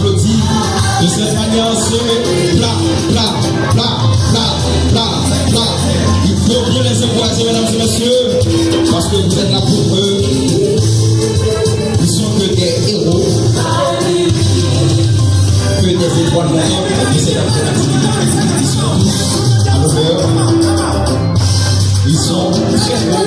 applaudit de cette manière, c'est plat, plat, plat, plat, plat, plat. Il faut bien les encourager, mesdames et messieurs, parce que vous êtes là pour eux. Ils sont que des héros, que des étoiles montantes, et c'est la activité. Ils sont tous à l'honneur. Ils sont très beaux.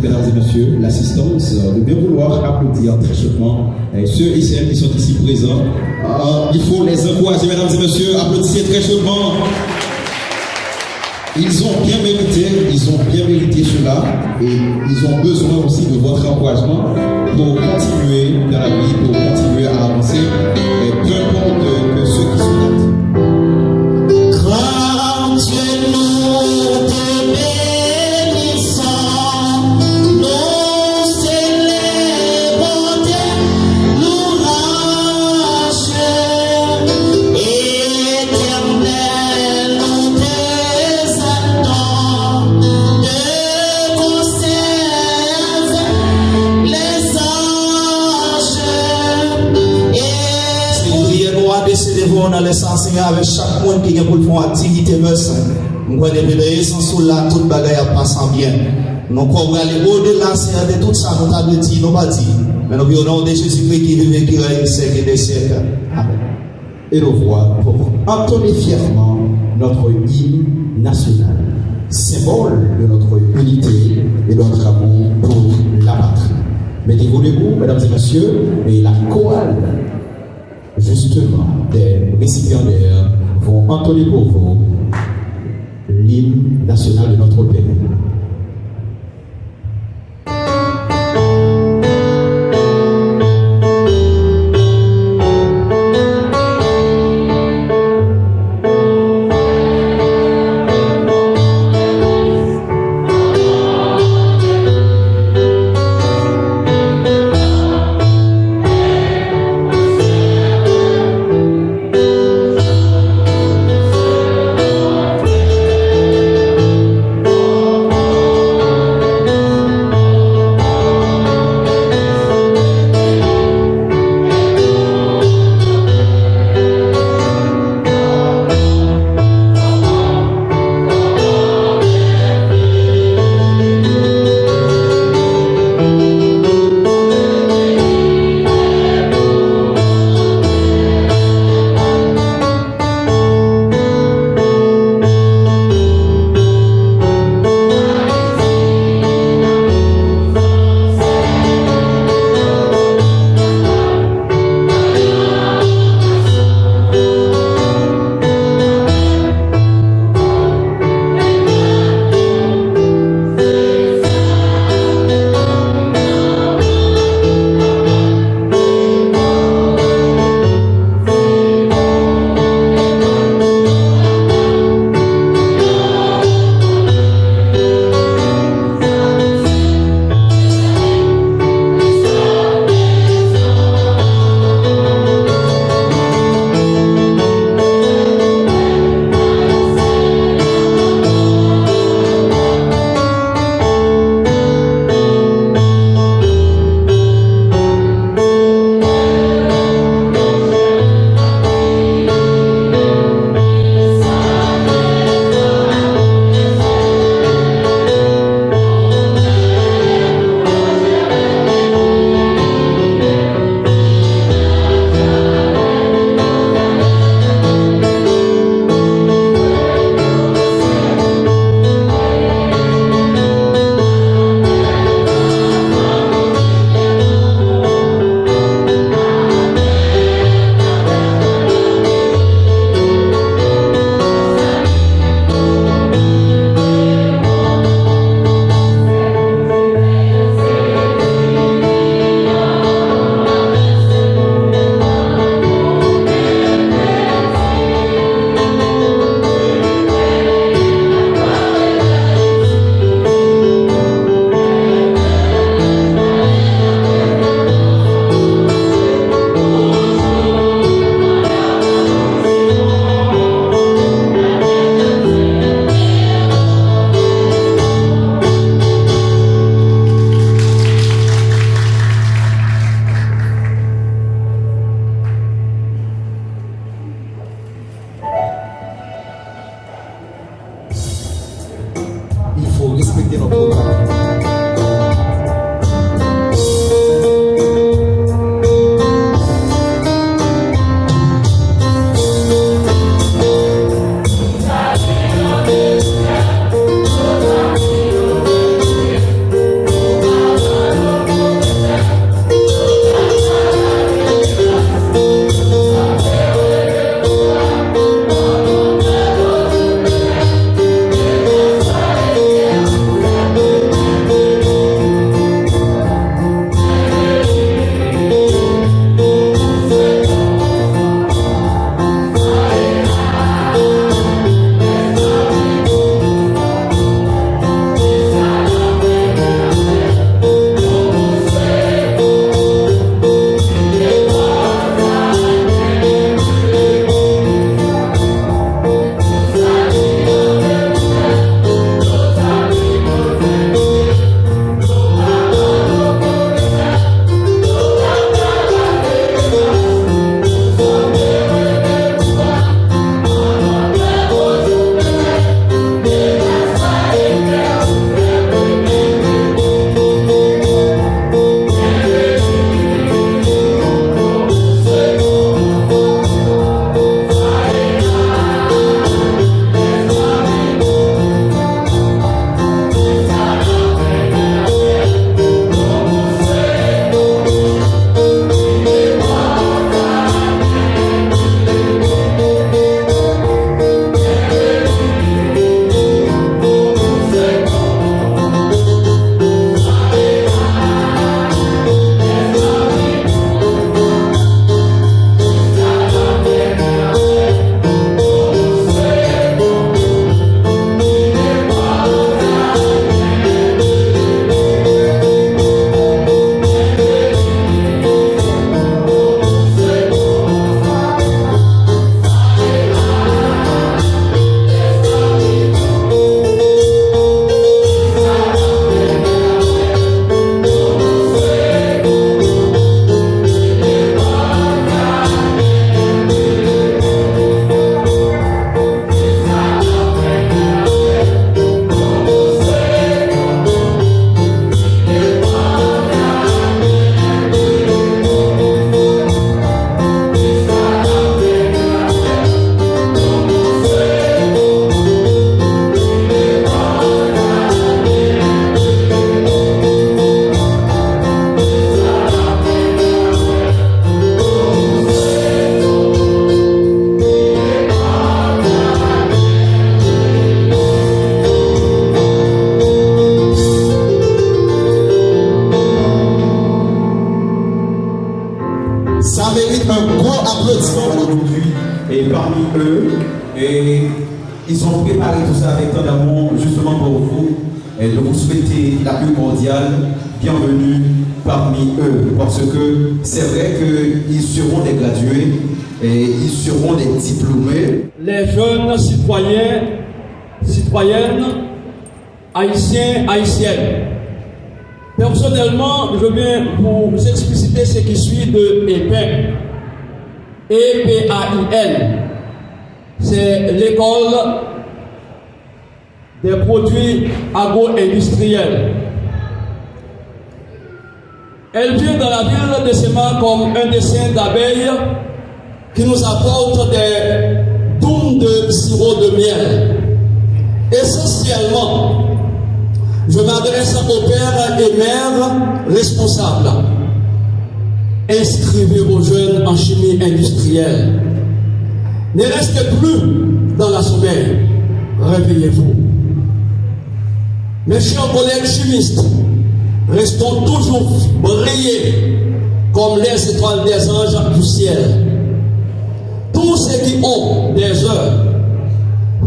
Mesdames et messieurs, l'assistance de bien vouloir applaudir très chaudement ceux et celles qui sont ici présents. Il faut les encourager, mesdames et messieurs, applaudissez très chaudement. Ils ont bien mérité cela et ils ont besoin aussi de votre encouragement pour continuer dans la vie, pour continuer à avancer, et peu importe que ceux qui sont là. Dans les sens avec chaque monde qui a pour faire activité nous voyons les sens là toute bagaille passe bien. Nous comme aller au-delà de tout ça nous avons dit nous pas dit mais nous au nom de Jésus-Christ qui vive qui règne siècle et des siècles. Amen. Et nous voix pour entonner fièrement notre hymne national, symbole de notre unité et de notre amour pour la patrie. Mettez-vous debout, mesdames et messieurs, et la chorale justement des récipiendaires vont entonner pour vous l'hymne national de notre pays. ça mérite un gros applaudissement aujourd'hui. Et parmi eux, et ils ont préparé tout ça avec tant d'amour, justement pour vous, et de vous souhaiter la plus cordiale bienvenue parmi eux. Parce que c'est vrai qu'ils seront des gradués et ils seront des diplômés. Les jeunes citoyens, citoyennes, haïtiens, haïtiennes. Personnellement, je viens vous expliciter ce qui suit de EPAIN. EPAIN. C'est l'école des produits agro-industriels. Elle vient dans la ville de Sema comme un dessin d'abeilles qui nous apporte des doumes de sirop de miel. Essentiellement, je m'adresse aux pères et mères responsables. Inscrivez vos jeunes en chimie industrielle. Ne restez plus dans la sommeil. Réveillez-vous. Mes chers collègues chimistes, restons toujours brillés comme les étoiles des anges du ciel. Tous ceux qui ont des heures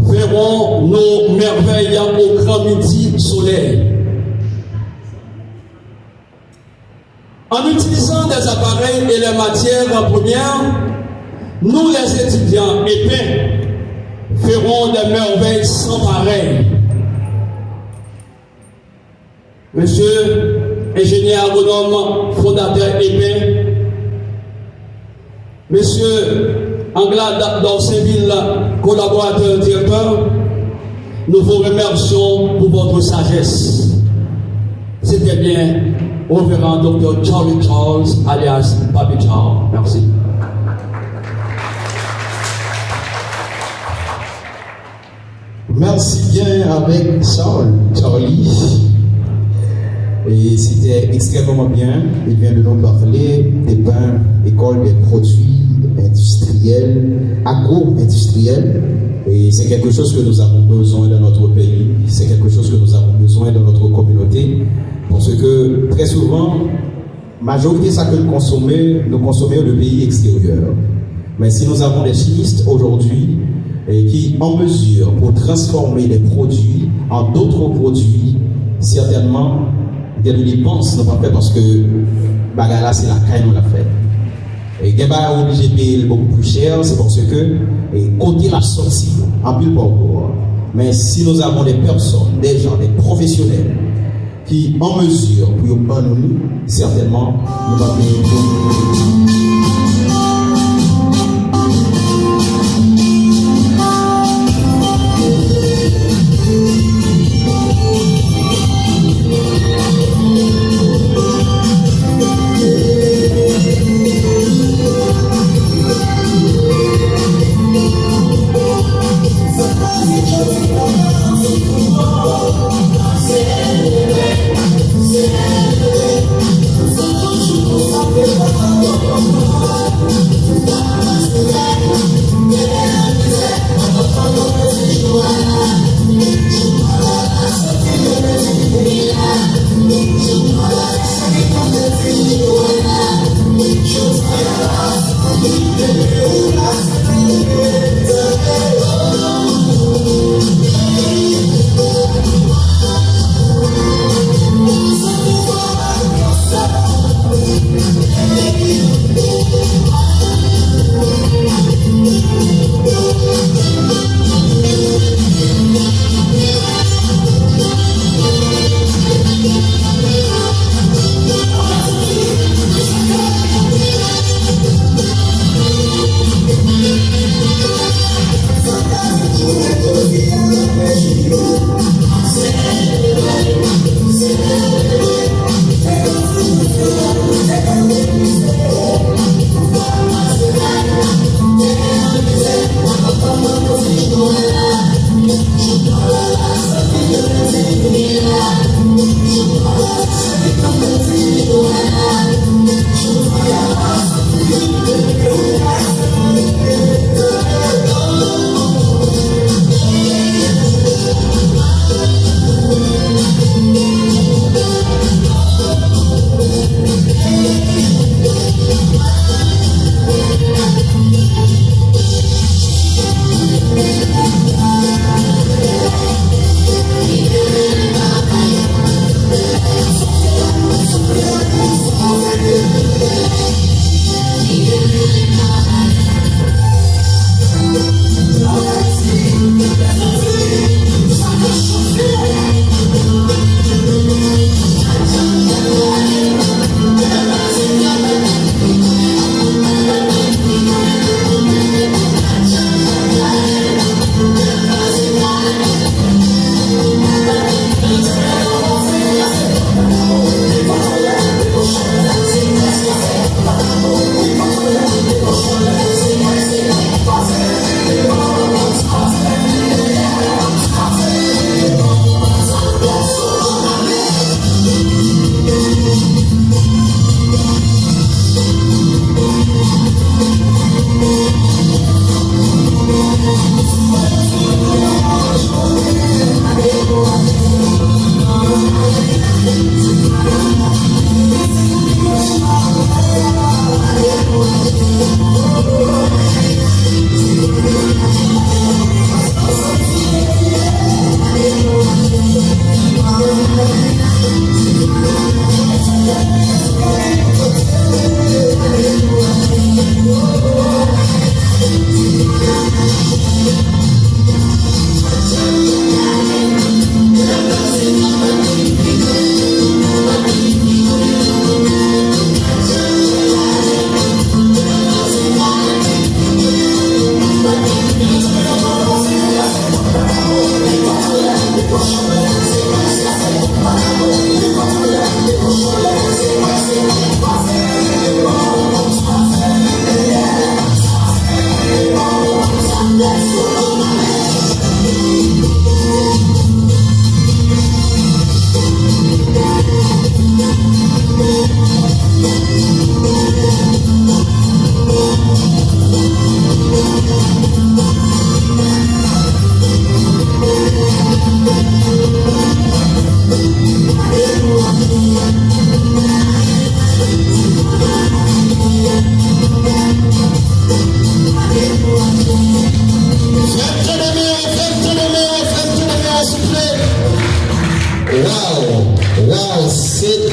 verront nos merveilles au grand midi soleil. En utilisant des appareils et les matières premières, nous les étudiants épais ferons des merveilles sans pareil. Monsieur ingénieur agronome fondateur épais, Monsieur Anglade d'Orsainville, collaborateur directeur, nous vous remercions pour votre sagesse. C'était bien au révérend Dr. Charlie Charles, alias Papi Charles. Merci. Merci bien avec Charlie. Et c'était extrêmement bien. Il vient de nous parler des bains, école des produits industriels, agro-industriels. Et c'est quelque chose que nous avons besoin dans notre pays. C'est quelque chose que nous avons besoin dans notre communauté. Parce que très souvent, majorité de ça que nous consommons le pays extérieur. Mais si nous avons des chimistes aujourd'hui qui en mesure pour transformer les produits en d'autres produits, certainement, des dépenses n'ont pas fait parce que bagarre c'est la caille nous l'a fait. Et des bagarres obligés de payer beaucoup plus cher, c'est parce que côté la sortie en pile parcours. Mais si nous avons des personnes, des gens, des professionnels qui en mesure pour nous, certainement, nous allons payer.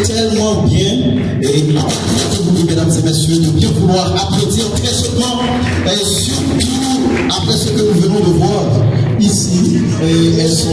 tellement bien, et vous, mesdames et messieurs, de bien vouloir applaudir très chaudement, et surtout après ce que nous venons de voir ici, et elles sont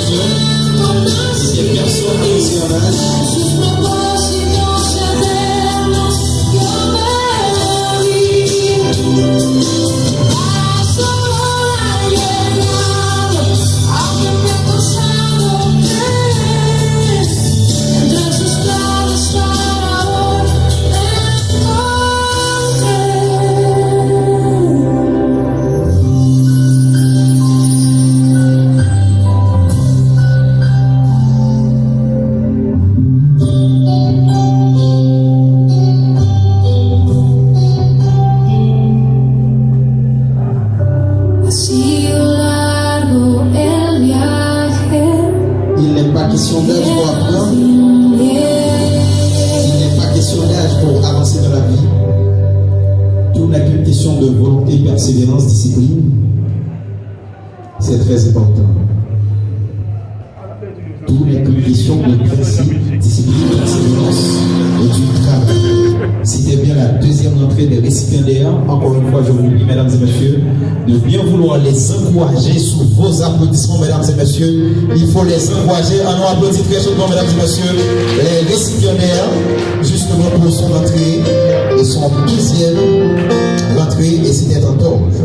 Besoin notion de volonté, persévérance, discipline, c'est très important. Toutes les conditions de principe, discipline, persévérance et du travail. C'était bien la deuxième entrée des récipiendaires. Encore une fois, je vous prie, mesdames et messieurs, de bien vouloir les encourager sous vos applaudissements, mesdames et messieurs. Il faut les encourager. On applaudit très chaudement, mesdames et messieurs, les récipiendaires, justement pour son entrée et son deuxième rentrée, et c'était en Torge.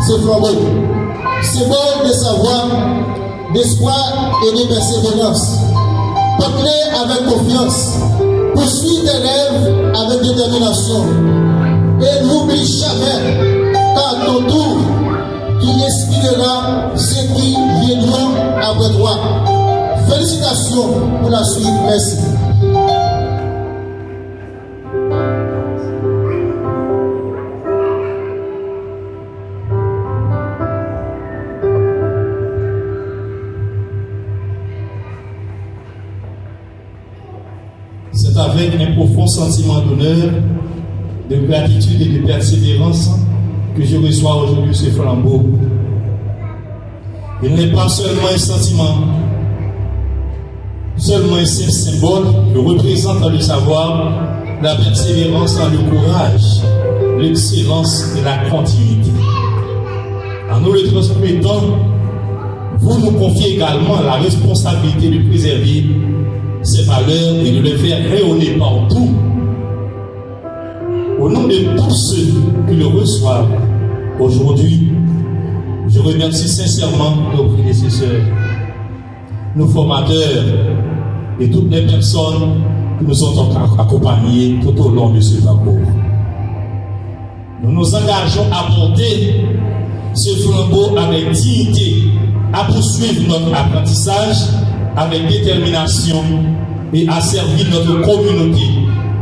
ce flambeau. Symbole de savoir, d'espoir et de persévérance. Porte-les avec confiance. Poursuis tes rêves avec détermination. Et n'oublie jamais qu'à ton tour, tu inspireras ceux qui viendront après toi. Félicitations pour la suite. Merci. C'est avec un profond sentiment d'honneur, de gratitude et de persévérance que je reçois aujourd'hui ce flambeau. Il n'est pas seulement un sentiment, seulement un simple symbole, il représente le savoir, la persévérance, le courage, l'excellence et la continuité. En nous le transmettant, vous nous confiez également la responsabilité de préserver ces valeurs et de les faire rayonner partout. Au nom de tous ceux qui le reçoivent aujourd'hui, je remercie sincèrement nos prédécesseurs, nos formateurs et toutes les personnes qui nous ont accompagnés tout au long de ce parcours. Nous nous engageons à porter ce flambeau avec dignité, à poursuivre notre apprentissage avec détermination et à servir notre communauté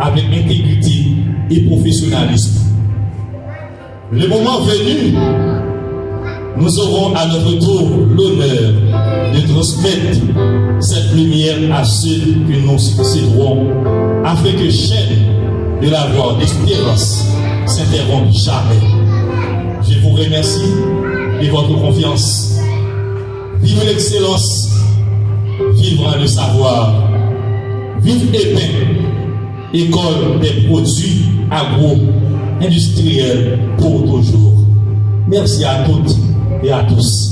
avec intégrité et professionnalisme. Le moment venu, nous aurons à notre tour l'honneur de transmettre cette lumière à ceux que nous succéderons, afin que chaîne de la voie d'espérance s'interrompe jamais. Je vous remercie de votre confiance. Vive l'excellence, vive le savoir, vive EPIN, École des produits agro-industriels pour toujours. Merci à toutes et à tous.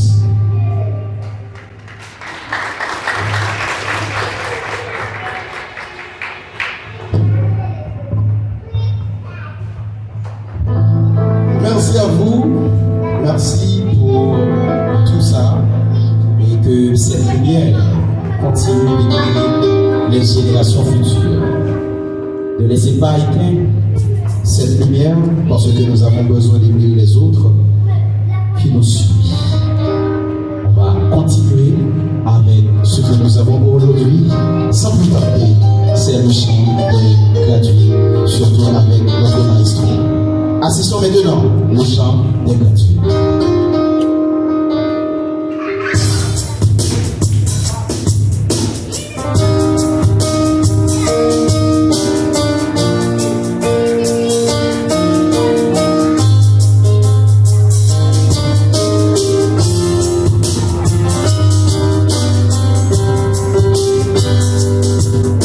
Merci à vous, merci pour tout ça, et que cette lumière continue d'éclairer les générations futures. Ne laissez pas éteindre cette lumière, parce que nous avons besoin d'éclairer les autres qui nous suivent. On va continuer avec ce que nous avons pour aujourd'hui, sans plus tarder, c'est le chant des gratuits, surtout avec notre maestro. Assistons maintenant le chant des gratuits.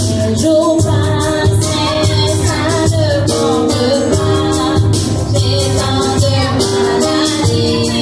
Ça ne compte pas, j'ai tant de mal à dire.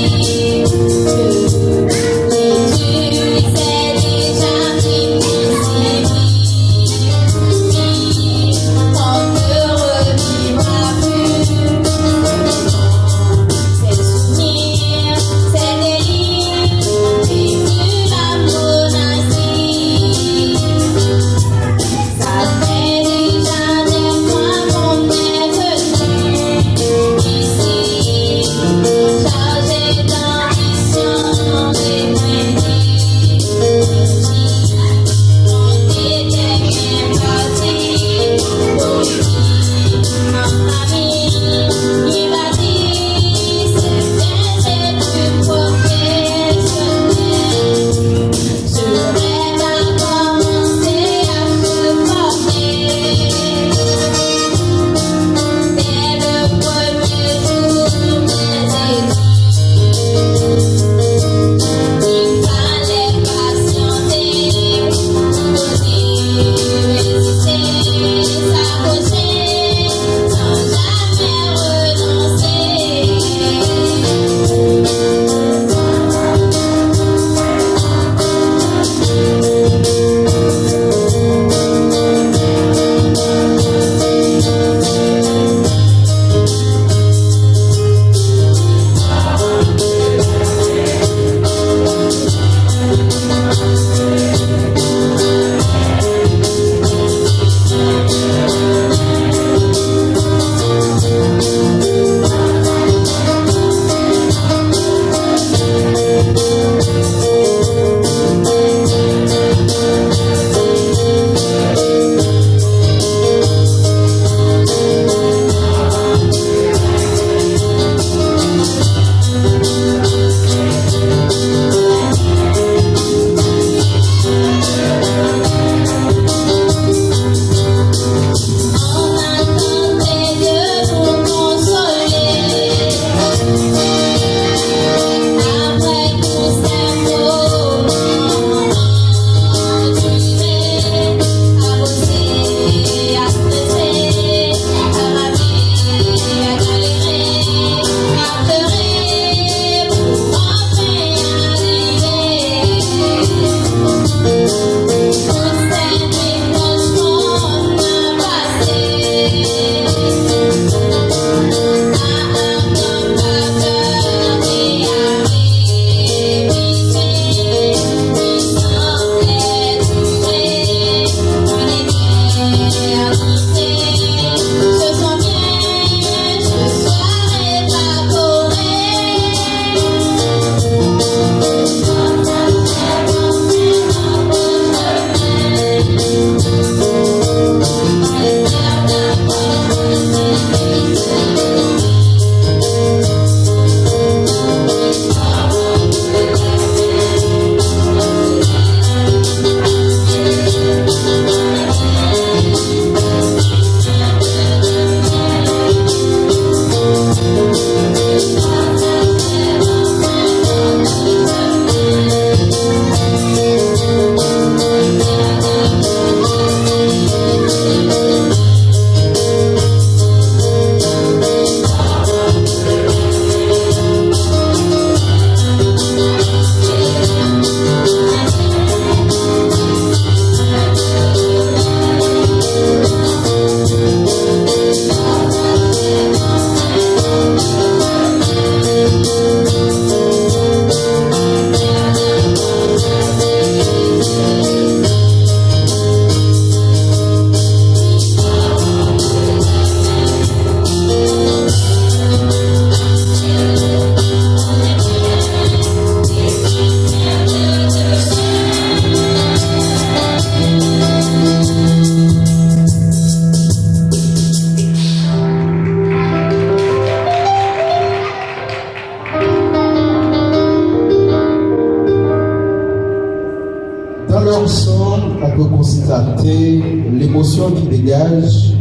cœur ensemble, on peut constater l'émotion qui dégage.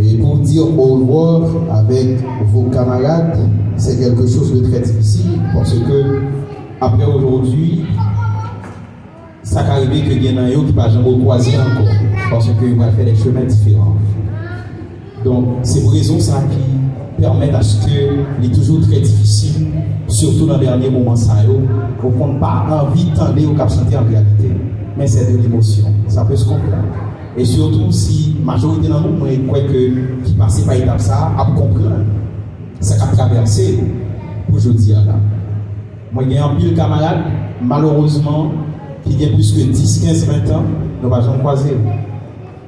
Et pour dire au revoir avec vos camarades, c'est quelque chose de très difficile parce que après aujourd'hui, ça peut arriver que y en a un qui ne va jamais croiser encore parce qu'il va faire des chemins différents. Donc, c'est pour raison ça qui permettent à ce que il est toujours très difficile, surtout dans les derniers moments, pour qu'on n'ait pas envie de tendre au cap santé en réalité. Mais c'est de l'émotion, ça peut se comprendre. Et surtout si la majorité dans le monde, je crois que qui passe par étape ça, à comprendre. Ça a traversé pour aujourd'hui là. Moi, j'ai un pile camarade, malheureusement, qui a plus que 10, 15, 20 ans, nous ne va jamais croiser.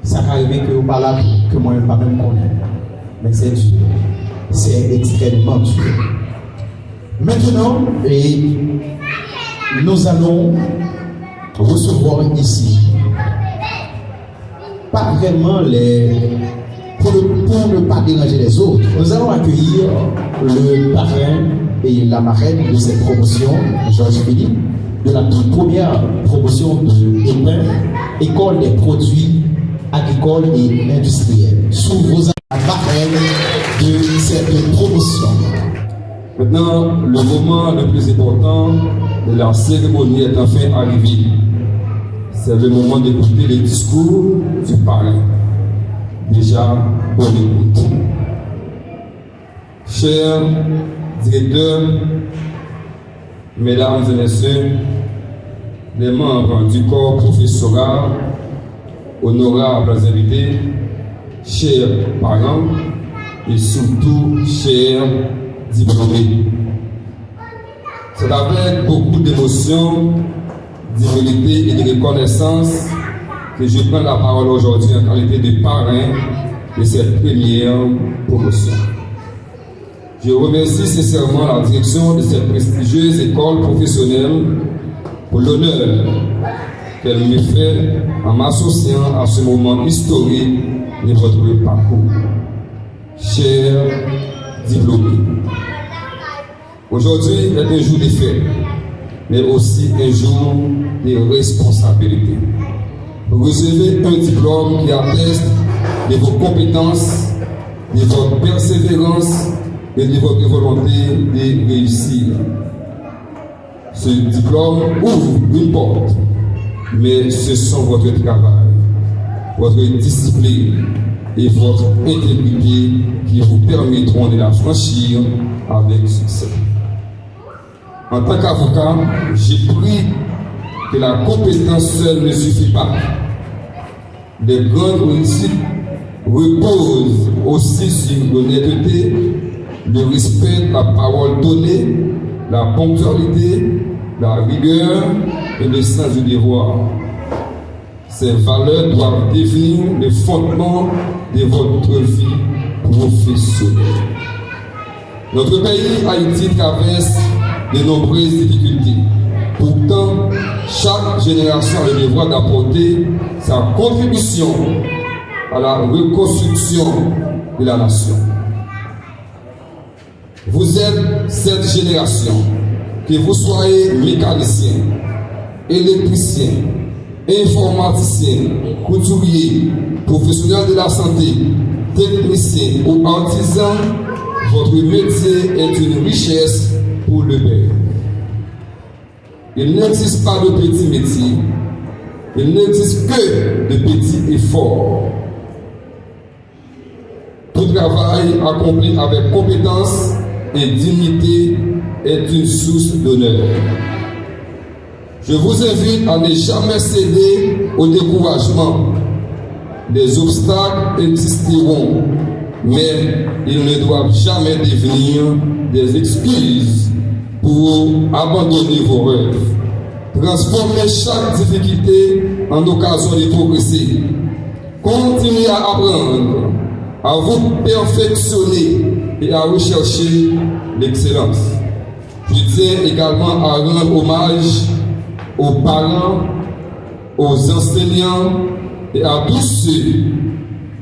Ça peut arriver que vous parlez là que moi, je ne vais pas même connaître. Mais c'est dur. C'est extrêmement dur. Maintenant, nous allons recevoir ici, pas vraiment pour ne pas déranger les autres, nous allons accueillir le parrain et la marraine de cette promotion, Georges Philippe, de la toute première promotion de EPIN, École des produits agricoles et industriels, sous vos marraines de cette promotion. Maintenant, le moment le plus important de la cérémonie est enfin arrivé. C'est le moment d'écouter les discours du parrain. Déjà, bonne écoute. Chers directeurs, mesdames et messieurs, les membres du corps professoral, honorables invités, chers parents et surtout chers diplômés. C'est avec beaucoup d'émotion, d'humilité et de reconnaissance que je prends la parole aujourd'hui en qualité de parrain de cette première promotion. Je remercie sincèrement la direction de cette prestigieuse école professionnelle pour l'honneur qu'elle me fait en m'associant à ce moment historique de votre parcours. Chers diplômés, aujourd'hui est un jour de fête, mais aussi un jour de responsabilité. Vous recevez un diplôme qui atteste de vos compétences, de votre persévérance et de votre volonté de réussir. Ce diplôme ouvre une porte, mais ce sont votre travail, votre discipline et votre intégrité qui vous permettront de la franchir avec succès. En tant qu'avocat, j'ai pris que la compétence seule ne suffit pas. Les grandes réussites reposent aussi sur l'honnêteté, le respect de la parole donnée, la ponctualité, la rigueur et le sens du devoir. Ces valeurs doivent devenir le fondement de votre vie professionnelle. Notre pays, Haïti, traverse de nombreuses difficultés. Pourtant, chaque génération a le devoir d'apporter sa contribution à la reconstruction de la nation. Vous êtes cette génération, que vous soyez mécanicien, électricien, informaticien, couturier, professionnel de la santé, technicien ou artisan, votre métier est une richesse pour le peuple. Il n'existe pas de petits métiers, il n'existe que de petits efforts. Tout travail accompli avec compétence et dignité est une source d'honneur. Je vous invite à ne jamais céder au découragement. Des obstacles existeront, mais ils ne doivent jamais devenir des excuses pour abandonner vos rêves. Transformez chaque difficulté en occasion de progresser. Continuez à apprendre, à vous perfectionner et à rechercher l'excellence. Je tiens également à rendre hommage aux parents, aux enseignants et à tous ceux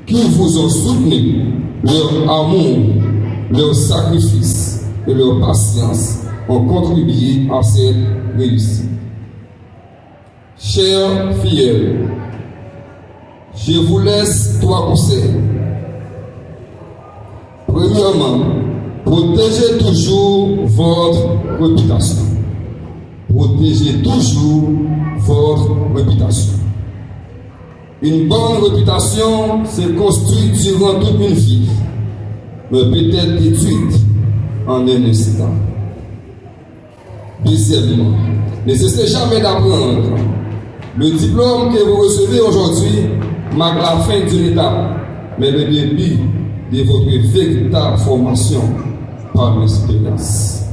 qui vous ont soutenu. Leur amour, leur sacrifice et leur patience ont contribué à cette réussite. Chers filleul, je vous laisse trois conseils. Premièrement, protégez toujours votre réputation. Protégez toujours votre réputation. Une bonne réputation se construit durant toute une vie, mais peut-être détruite en un instant. Deuxièmement, ne cessez jamais d'apprendre. Le diplôme que vous recevez aujourd'hui marque la fin d'une étape, mais le début de votre véritable formation par l'expérience.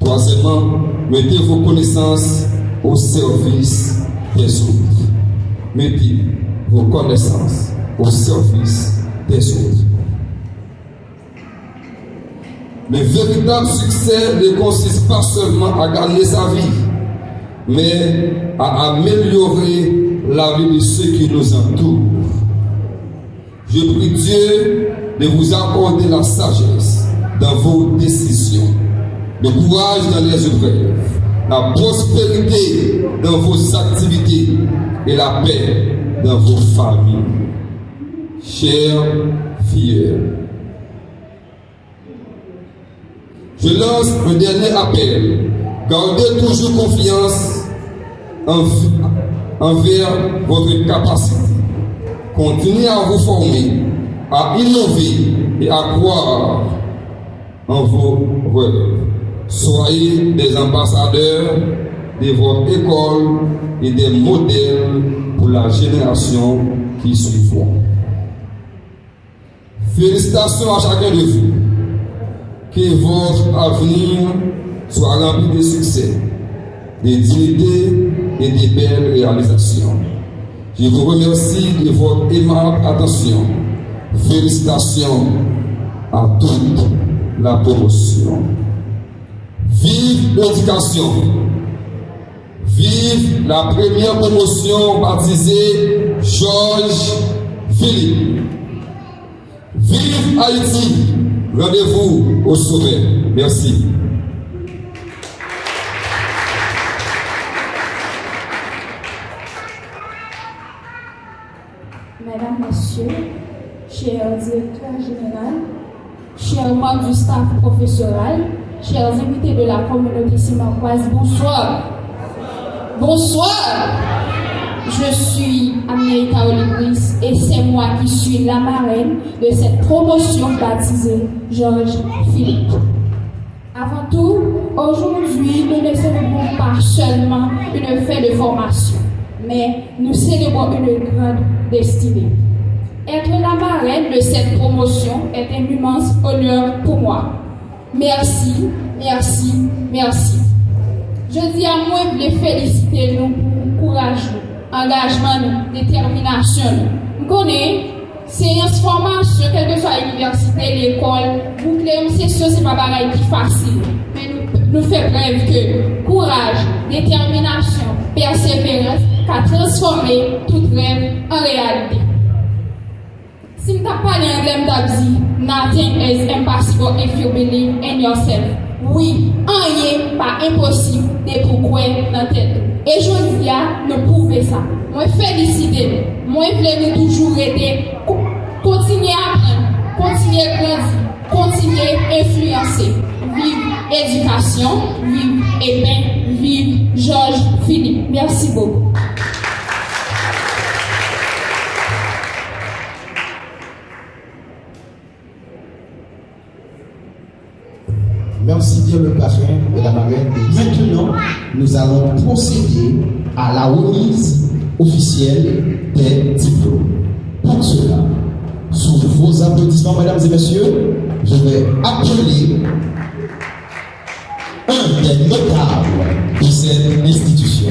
Troisièmement, mettez vos connaissances au service des autres. Mettez vos connaissances au service des autres. Le véritable succès ne consiste pas seulement à gagner sa vie, mais à améliorer la vie de ceux qui nous entourent. Je prie Dieu de vous accorder la sagesse dans vos décisions, le courage dans les épreuves, la prospérité dans vos activités et la paix dans vos familles. Chers filles, je lance un dernier appel. Gardez toujours confiance envers votre capacité. Continuez à vous former, à innover et à croire en vos rêves. Soyez des ambassadeurs de votre école et des modèles pour la génération qui suivra. Félicitations à chacun de vous. Que votre avenir soit rempli de succès, de dignité et de belles réalisations. Je vous remercie de votre aimable attention. Félicitations à toute la promotion. Vive l'éducation. Vive la première promotion baptisée Georges Philippe. Vive Haïti. Rendez-vous au sommet. Merci. Mesdames, Messieurs, chers directeurs généraux, chers membres du staff professoral, chers invités de la communauté simacoise, bonsoir. Bonsoir. Je suis América Olibris et c'est moi qui suis la marraine de cette promotion baptisée Georges Philippe. Avant tout, aujourd'hui, nous ne célébrons pas seulement une fête de formation, mais nous célébrons une grande destinée. Être la marraine de cette promotion est un immense honneur pour moi. Merci, merci, merci. Je dis à moi de féliciter nous pour courage, engagement, détermination. Nous connaissons séance formation, quelle que soit l'université, l'école, boucler c'est sûr, c'est pas pareil qui facile. Mais nous fait preuve que courage, détermination, persévérance, qu'a transformé toute rêve en réalité. Si nous n'avons pas l'anglais, nous dit nothing is impossible if you believe in yourself. Oui, rien pas impossible de pourquoi dans la tête. Et je dis à nous prouver ça. Moi, félicitez nous. Moi, je voulais nous toujours aider. Continuer à apprendre, continuer à grandir, continuer à influencer. Vive éducation, vive Épin, vive Georges Philippe. Merci beaucoup. Merci bien le parrain et la marraine. Maintenant, nous allons procéder à la remise officielle des diplômes. Pour cela, sous vos applaudissements, mesdames et messieurs, je vais appeler un des notables de cette institution.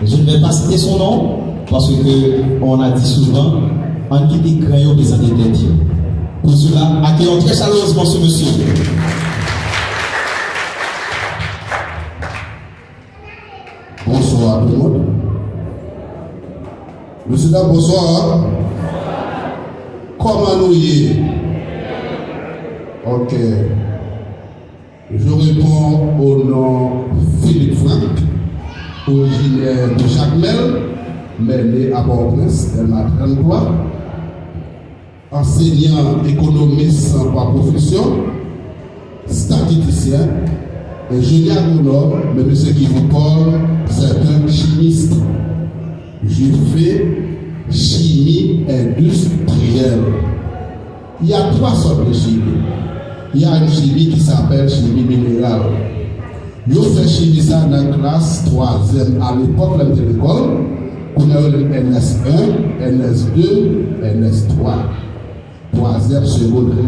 Je ne vais pas citer son nom parce qu'on a dit souvent en qui des crayons des années dédiés. Pour cela, accueillons très chaleureusement ce monsieur. Bonsoir tout le monde. Monsieur, bonsoir. Comment nous y est? Ok. Je réponds au nom Philippe Franck, originaire de Jacmel, mais né à Port-au-Prince, elle m'a 33. Enseignant économiste par profession, statisticien, et Julien Gounod, mais monsieur qui vous parle, c'est un chimiste. J'ai fait chimie industrielle. Il y a 3 sortes de chimie. Il y a une chimie qui s'appelle chimie minérale. Yo fait chimie ça dans la classe 3e à l'époque de l'école. On a eu le NS1, NS2, NS3. 3e secondaire.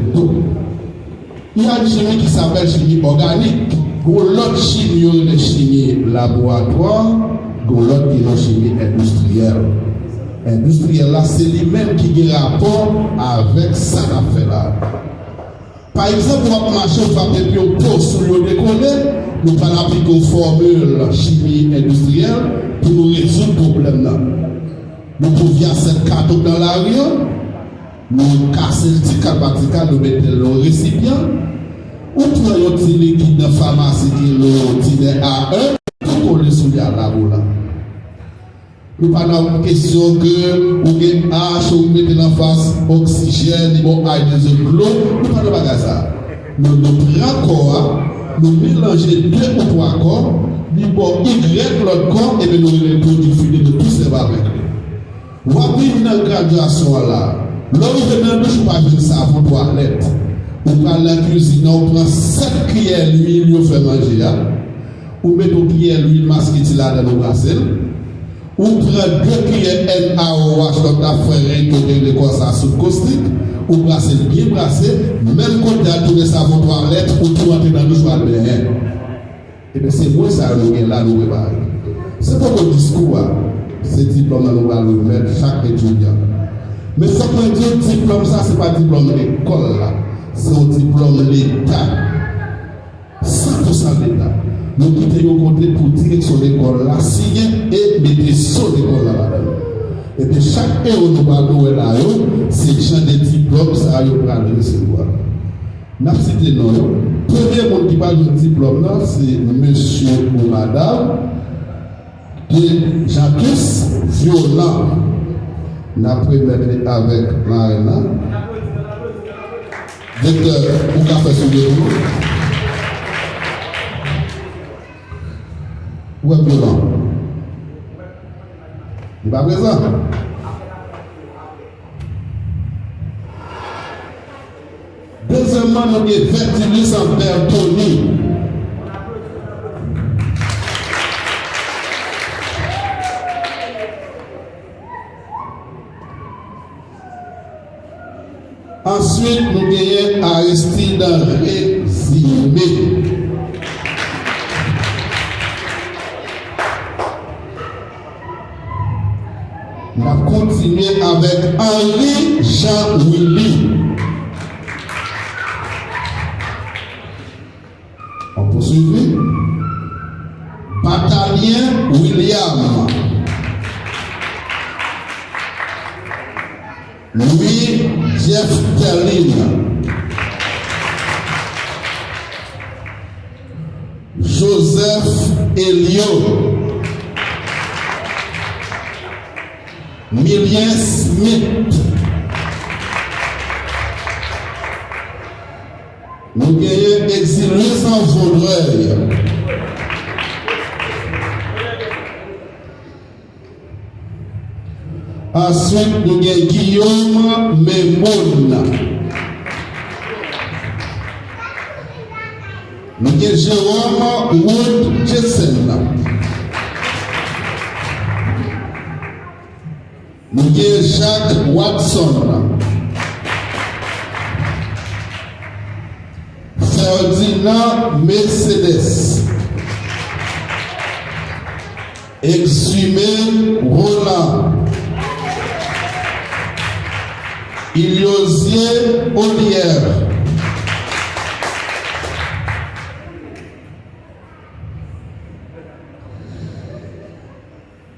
Il y a une chimie qui s'appelle chimie organique. Pour l'autre chimie, de chimie laboratoire, pour l'autre qui est la chimie industrielle. Industrielle là, c'est lui-même qui a rapport avec ça qu'on fait là. Par exemple, on va marcher au papier puis on pose sur le décoller, nous allons appliquer une formule chimie industrielle pour nous résoudre le problème là. Nous pouvons cette carte dans l'avion, nous casser le petit carte, nous mettons le récipient. Ou prenons un petit liquide de pharmacie qui est le petit A1 pour coller sur la là. Nous parlons de question que vous avez H, vous mettez en face oxygène, vous avez des l'eau. Nous parlons de ça. Nous prenons corps, nous mélangeons 2 ou 3 corps, nous prenons Y l'autre corps et nous reproduisons de tous ces avec lui. Vous avez une graduation là. Là, vous venez de nous pas venir savon toilette. Vous prenez la cuisine, on prend 7 cuillères d'huile, vous faites manger. Vous mettez une cuillère d'huile masquée là dans le bracelet. Ou prend 2 cuillères NaOH, donc la frère de ça sous caustique, ou brasser bien brassé, même quand tu as tourné savon toilette, ou tu rentres dans le joie de l'air. Et bien c'est moi ça, nous là, nous préparer. C'est pas mon discours, c'est diplôme, nous allons le mettre chaque étudiant. Mais ça peut dire diplôme, ça, c'est pas diplôme d'école, c'est un diplôme de l'État. 100% de l'État. Nous quittons le côté pour direction de l'école là, signer et mettre sur l'école là. Et puis chaque héros nous allons là, c'est le champ de diplôme, ça va le recevoir. N'a cité non. Premier monde qui parle de diplôme là, c'est monsieur ou madame de Jacques Violent. N'a pris avec Marina. Directeur, vous avez fait sur le boulot. Où est Violent? Il n'est pas présent. Deuxièmement, nous avons Vertilis en Bertoni. Ensuite, nous avons Aristide Résumé. On va continuer avec Henri Jean-Willy. On poursuit. Bataillien William. Louis Jeff Terline. Joseph Elio. Milien Smith. Nous gagnons exilé sans vaudreuil. Ensuite, nous gagnons Guillaume Memoun. Nous gagnons Jérôme Wood Jessen. Nous avons Jacques Watson, Ferdinand Mercedes, Exhumé Roland, Iliosier Olière,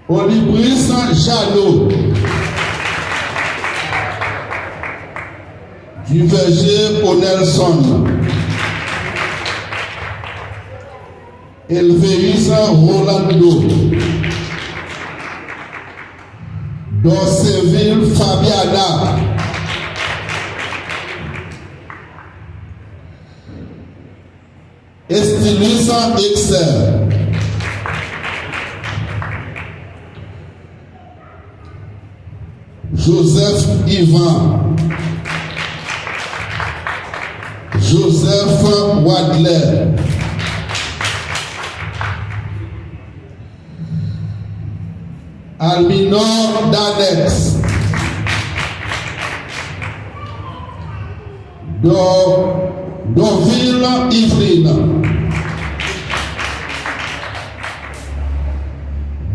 Olibris Janot, Duverger O'Nelson, Elveris Rolando, Dorceville Fabiana. Estilisa Excel. Joseph Ivan. Joseph Wadler. Alminor Danex. Doville Yveline.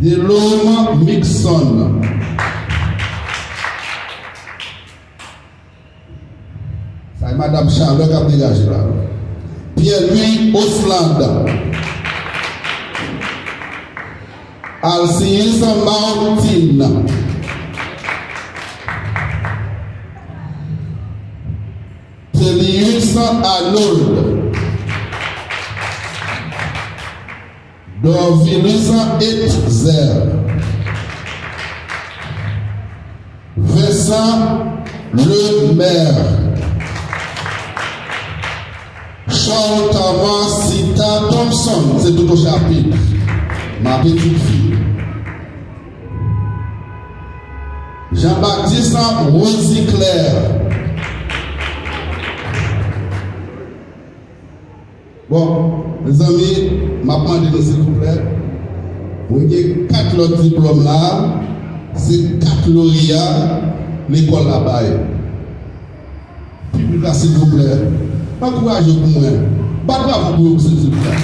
Delhomme Mixon. Ça est Madame Charlotte qui a dégagé là. Pierre-Louis Osland. Alcius Martin. Telius Arnold. Dorvilus Etzer. Vincent Le Maire. Charles Thomas Sita Thompson, c'est tout au chapitre. Ma petite fille. Jean-Baptiste Rosie Claire. Bon, les amis, ma demandé s'il vous plaît. Vous avez 4 autres diplômes là. C'est 4 lauréats, l'école là-bas. Public là, s'il vous plaît. Encouragez pour moi. Battez-vous pour vous, s'il vous plaît.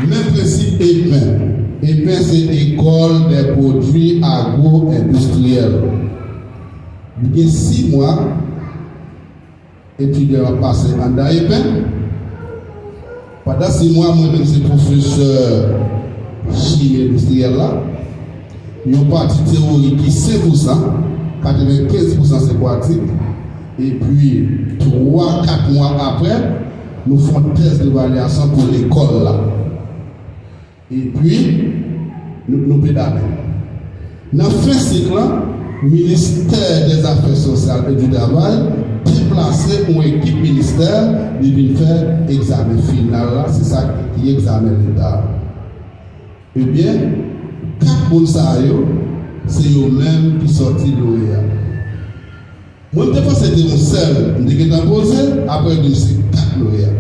Même principe EPIN. EPIN, c'est École des produits agro-industriels. Il y a 6 mois, étudiants ont passé en EPIN. Pendant 6 mois, moi-même, c'est professeur chimie industrielle là. Ils ont partie théorique qui 5%, 95% c'est pratique. Et puis, 3-4 mois après, nous faisons test d'évaluation pour l'école là. Et puis, nous pédalons. Dans le fin cycle, le ministère des Affaires sociales et du Travail déplacé une équipe ministère de venir faire l'examen final là. C'est ça qui est l'examen l'État. Eh bien, 4 personnes, c'est eux-mêmes qui sortent lauréats. Moi, je pense que c'était mon seul. Je suis posé, après, c'est 4 lauréats.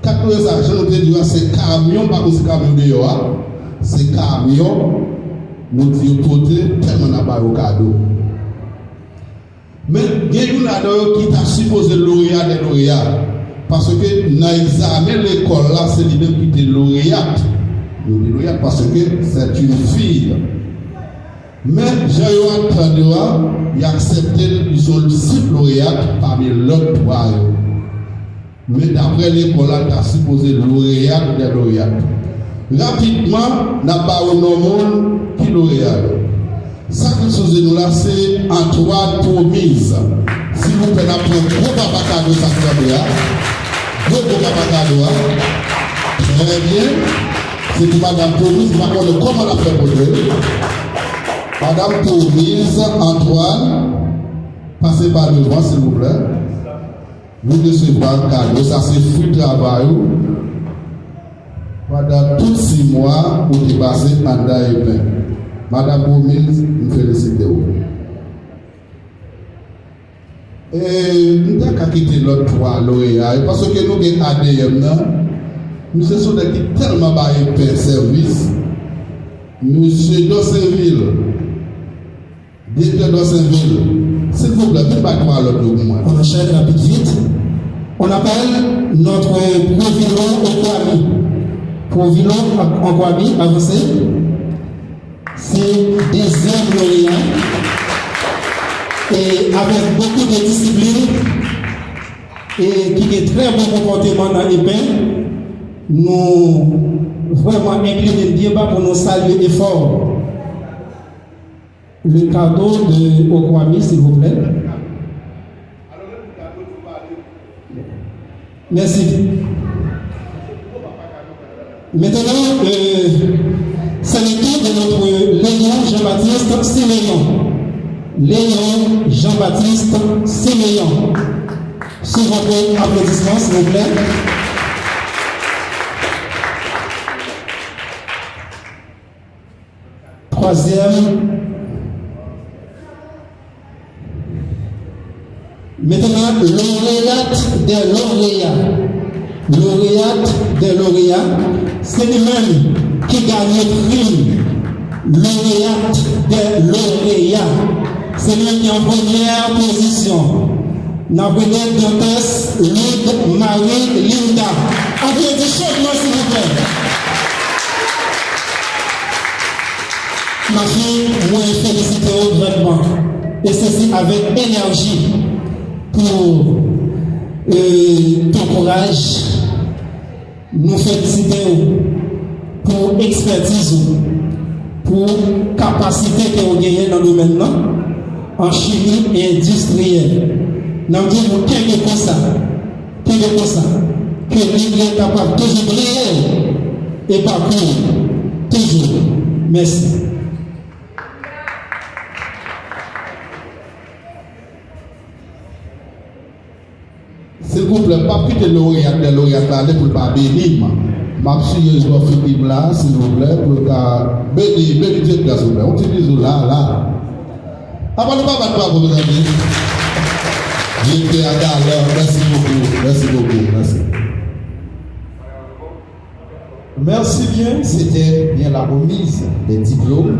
4 lauréats, je vous dis, c'est camion, pas comme c'est camion de Yoa. C'est camion, nous disons, tellement n'a au cadeau. Mais il y a une qui t'a supposé lauréat des lauréats. Parce que dans l'examen, l'école là, c'est lui-même qui était lauréate. Lauréate parce que c'est une fille. Mais j'ai entendu, il a accepté qu'ils ont le 6 lauréates parmi l'autre 3. Mais d'après l'école, il a supposé lauréate des lauréates. Rapidement, n'a pas un monde qui lauréat. Ça que chose nous là, c'est Antoine Promise. Si vous pouvez apprendre gros papa cadeau, ça fait bien. Gros papa cadeau. Très bien. C'est pour Madame Promise, je ne sais pas comment la faire pour elle. Madame Promise, Antoine, passez par devant s'il vous plaît. Vous recevrez un cadeau, ça c'est fruit de travail. Pendant tous 6 mois, vous êtes passé pendant EPIN. Madame Promise, nous félicitons. Et nous avons quitté l'autre 3 lauréats parce que nous avons ADM. Nous sommes tellement EPIN service. Monsieur Dorceville, directeur Dorceville, s'il vous plaît, faites pas croire l'autre mois. On enchaîne rapide vite. On appelle notre Provilon Okwami. Provilon Okwami, avancé. C'est des lauréats. Et avec beaucoup de discipline et qui est très bon comportement dans l'EPIN, nous vraiment inclinons bien bas pour nous saluer effort. Le cadeau de Okwami, s'il vous plaît. Maintenant, c'est le tour de notre Léon Jean-Baptiste Séméon. Léon Jean-Baptiste Séméon. Sous votre applaudissement, s'il vous plaît. Troisième. Maintenant, lauréate des lauréats. Lauréate des lauréats, c'est lui-même qui gagne le prix. Lauréate des lauréats, c'est lui qui est en première position. Nous venons d'Antès Lud Marie Linda. Applaudissez chaudement, s'il vous plaît. Ma fille, moi, je félicite vraiment. Et ceci avec énergie pour ton courage. Nous félicitons pour expertise, pour capacité que vous gagnez dans le domaine en chimie et industrielle. Nous disons quelque chose que l'île est capable de toujours briller et parcours toujours. Merci. S'il vous plaît, pas plus de lauréat là pour pas bénir. Ma fille, je dois finir là, s'il vous plaît, pour bénir Dieu, s'il vous plaît. On utilise là. Avant de pas battre pour vous amis. J'étais à l'heure. Merci beaucoup. Merci bien, c'était bien la remise des diplômes.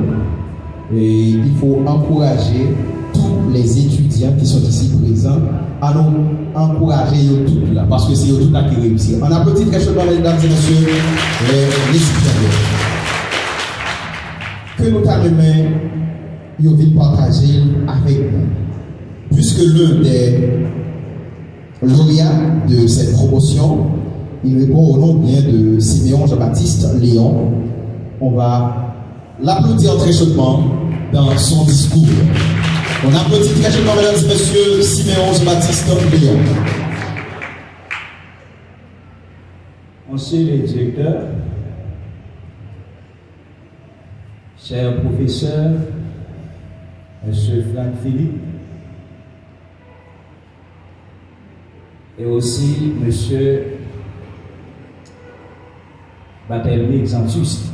Et il faut encourager tous les étudiants qui sont ici présents à nous encourager eux tous là, parce que c'est eux tous là qui réussissent. On applaudit très chaudement, mesdames et messieurs, les citoyens. Que nous t'amenons, ils viennent partager avec nous. Puisque l'un des lauréats de cette promotion, il répond au nom bien de Siméon Jean-Baptiste Léon, on va l'applaudir très chaudement dans son discours. On applaudit très chaudement, mesdames et messieurs, Siméon Jean-Baptiste Léon. Monsieur le directeur, cher professeur, monsieur Franck Philippe, et aussi monsieur Barthélemy Xantus,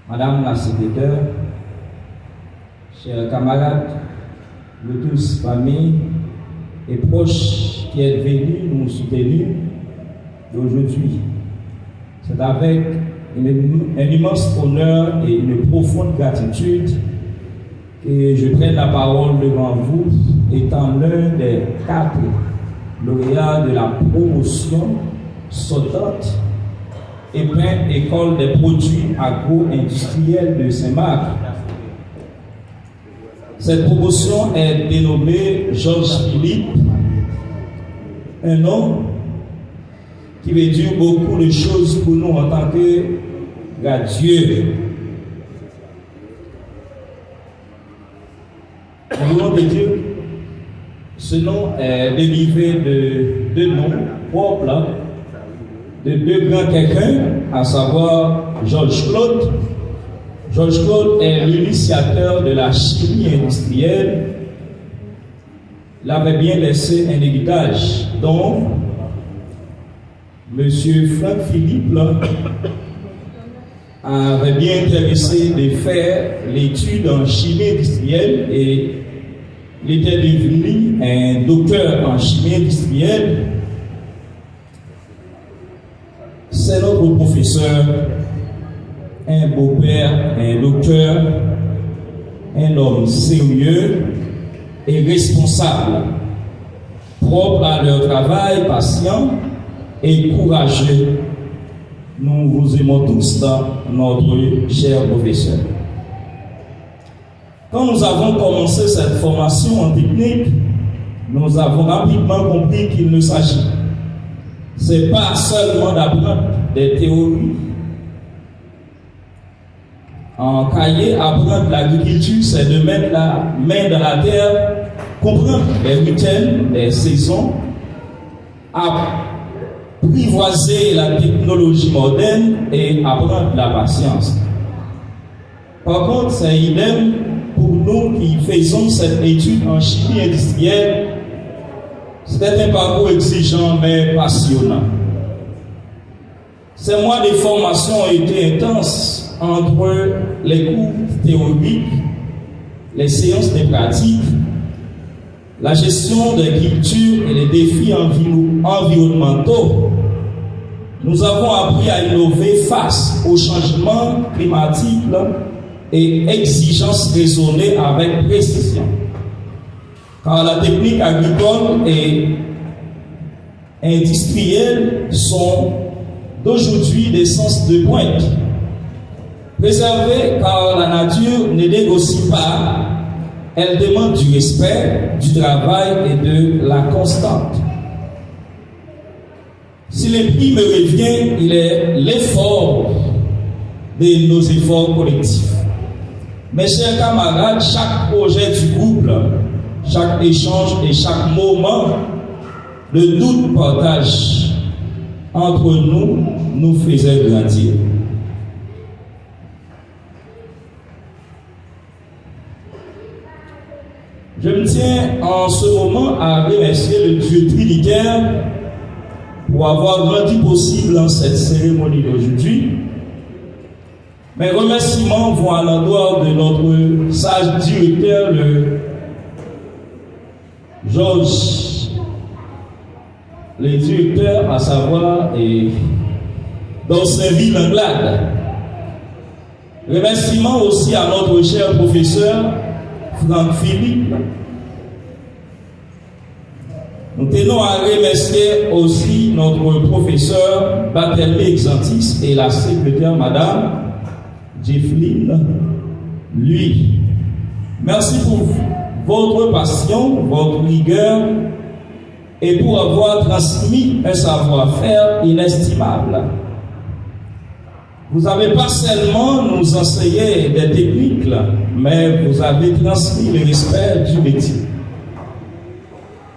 madame la secrétaire, chers camarades, nous tous, familles et proches qui êtes venus nous soutenir aujourd'hui. C'est avec un immense honneur et une profonde gratitude que je prends la parole devant vous, étant l'un des 4 lauréats de la promotion sautante EPIN, École des produits agro-industriels de Saint-Marc. Cette promotion est dénommée Georges Philippe, un nom qui veut dire beaucoup de choses pour nous en tant que radieux. Au nom de Dieu, ce nom est dérivé de 2 noms propres de 2 grands quelqu'un, à savoir Georges Claude. Georges Claude est l'initiateur de la chimie industrielle. Il avait bien laissé un héritage dont M. Franck Philippe avait bien intéressé de faire l'étude en chimie industrielle et il était devenu un docteur en chimie industrielle. C'est notre professeur, un beau-père, un docteur, un homme sérieux et responsable, propre à leur travail, patient et courageux. Nous vous aimons tous dans notre cher professeur. Quand nous avons commencé cette formation en technique, nous avons rapidement compris qu'il ne s'agit c'est pas seulement d'apprendre des théories. En cahier, apprendre l'agriculture, c'est de mettre la main dans la terre, comprendre les week-ends, les saisons, apprivoiser la technologie moderne et apprendre la patience. Par contre, c'est idem pour nous qui faisons cette étude en chimie industrielle. C'était un parcours exigeant mais passionnant. Ces mois de formation ont été intenses entre les cours théoriques, les séances de pratique, la gestion des cultures et les défis environnementaux. Nous avons appris à innover face aux changements climatiques et exigences raisonnées avec précision. Car la technique agricole et industrielle sont d'aujourd'hui des sens de pointe. Préserver car la nature ne négocie pas, elle demande du respect, du travail et de la constante. Si le prix me revient, il est l'effort de nos efforts collectifs. Mes chers camarades, chaque projet du couple, chaque échange et chaque moment de doute partage entre nous nous faisait grandir. Je me tiens en ce moment à remercier le Dieu trinitaire pour avoir rendu possible en cette cérémonie d'aujourd'hui. Mes remerciements vont à l'endroit de notre sage directeur, le Georges, le directeur, à savoir, dans Saint-Ville Anglade. Remerciements aussi à notre cher professeur, Franck Philippe. Nous tenons à remercier aussi notre professeur Barthélemy Exantis et la secrétaire Madame Jeffline, lui. Merci pour votre passion, votre rigueur et pour avoir transmis un savoir-faire inestimable. Vous n'avez pas seulement nous enseigné des techniques, mais vous avez transmis le respect du métier.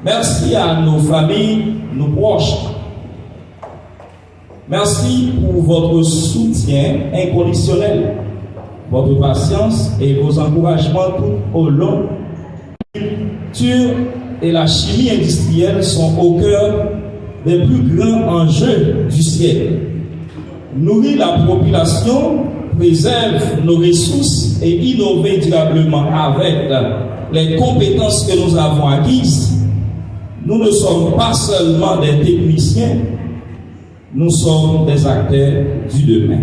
Merci à nos familles, nos proches. Merci pour votre soutien inconditionnel, votre patience et vos encouragements tout au long. La culture et la chimie industrielle sont au cœur des plus grands enjeux du siècle. Nourrir la population, préserve nos ressources et innover durablement avec les compétences que nous avons acquises. Nous ne sommes pas seulement des techniciens, nous sommes des acteurs du demain.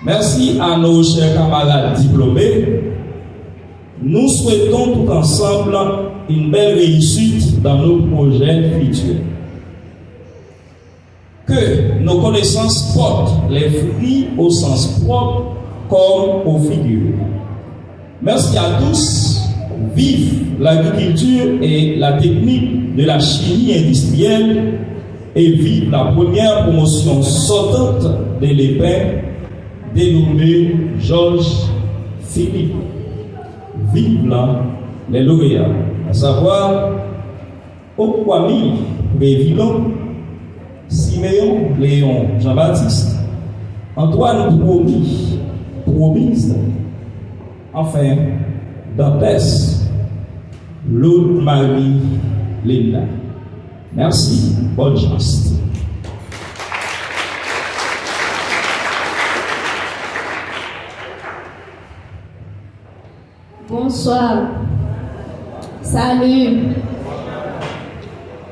Merci à nos chers camarades diplômés. Nous souhaitons tout ensemble une belle réussite dans nos projets futurs. Que nos connaissances portent les fruits au sens propre comme au figuré. Merci à tous. Vive l'agriculture et la technique de la chimie industrielle et vive la première promotion sortante de l'épée dénommée Georges Philippe. Vive les lauréats, à savoir Okwami Révillon, Siméon Léon Jean-Baptiste, Antoine Promise, enfin Dantès, Claude Marie Linda. Merci, bonne chance. Bonsoir. Salut.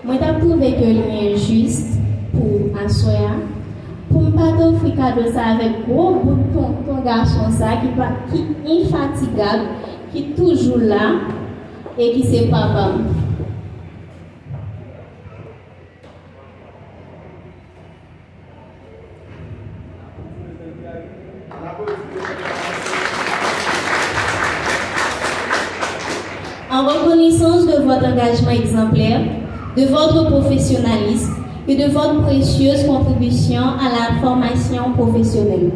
Moi, j'ai trouvé que c'est juste pour asseoir, pour ne pas t'offrir cadeau ça avec gros bout de ton garçon ça qui est infatigable, qui est toujours là et qui c'est papa. En reconnaissance de votre engagement exemplaire, de votre professionnalisme et de votre précieuse contribution à la formation professionnelle.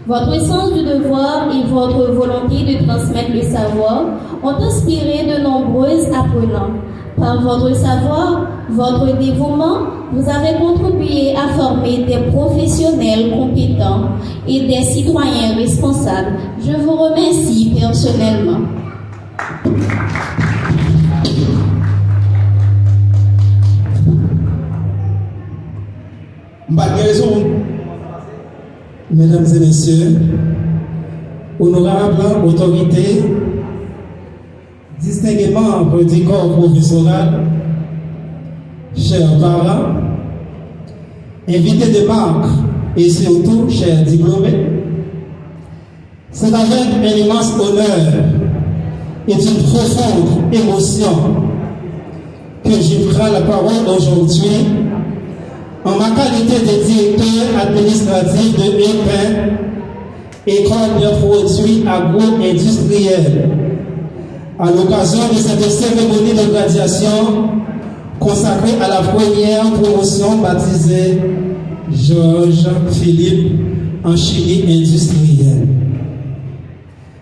Votre sens du devoir et votre volonté de transmettre le savoir ont inspiré de nombreux apprenants, Par votre savoir, votre dévouement, vous avez contribué à former des professionnels compétents et des citoyens responsables. Je vous remercie personnellement. Mesdames et messieurs, honorables autorités, distingués membres du corps professoral, chers parents, invités de marque et surtout chers diplômés, c'est avec un immense honneur et une profonde émotion que je prends la parole aujourd'hui en ma qualité de directeur administratif de EPIN, École de produits agro-industriels, à l'occasion de cette cérémonie de graduation consacrée à la première promotion baptisée Georges Philippe en chimie industrielle.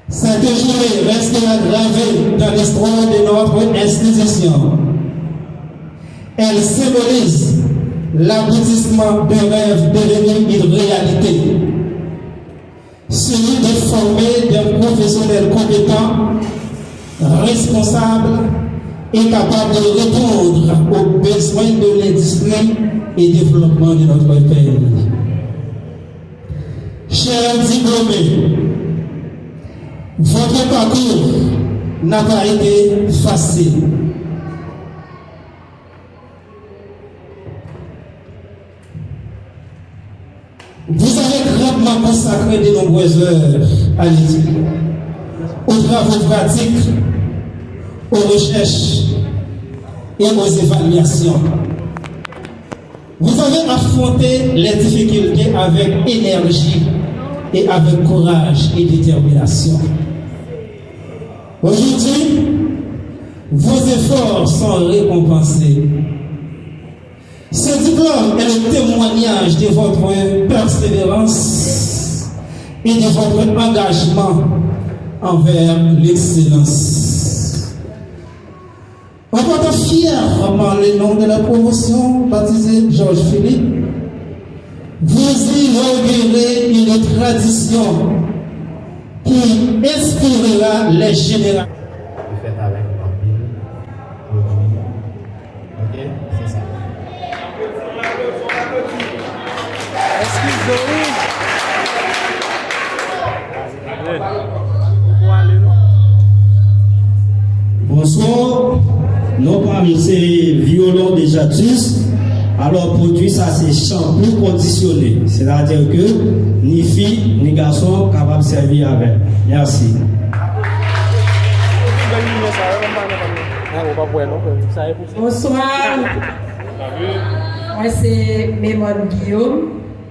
Cette journée restera gravée dans l'histoire de notre institution. Elle symbolise l'aboutissement d'un rêve devenu une réalité, celui de former des professionnels compétents, responsables et capables de répondre aux besoins de l'industrie et développement de notre pays. Chers diplômés, votre parcours n'a pas été facile. Vous avez grandement consacré de nombreuses heures à l'étude, aux travaux pratiques, aux recherches et aux évaluations. Vous avez affronté les difficultés avec énergie et avec courage et détermination. Aujourd'hui, vos efforts sont récompensés. Ce diplôme est le témoignage de votre persévérance et de votre engagement envers l'excellence. En portant fièrement le nom de la promotion baptisée Georges Philippe, vous inaugurez une tradition qui inspirera les générations. Bonsoir, nous parmi ces violons de Jadus, alors produit ça c'est shampoo conditionné, c'est-à-dire que ni fille ni garçon capable de servir avec. Merci. Bonsoir, moi c'est Mémone Guillaume,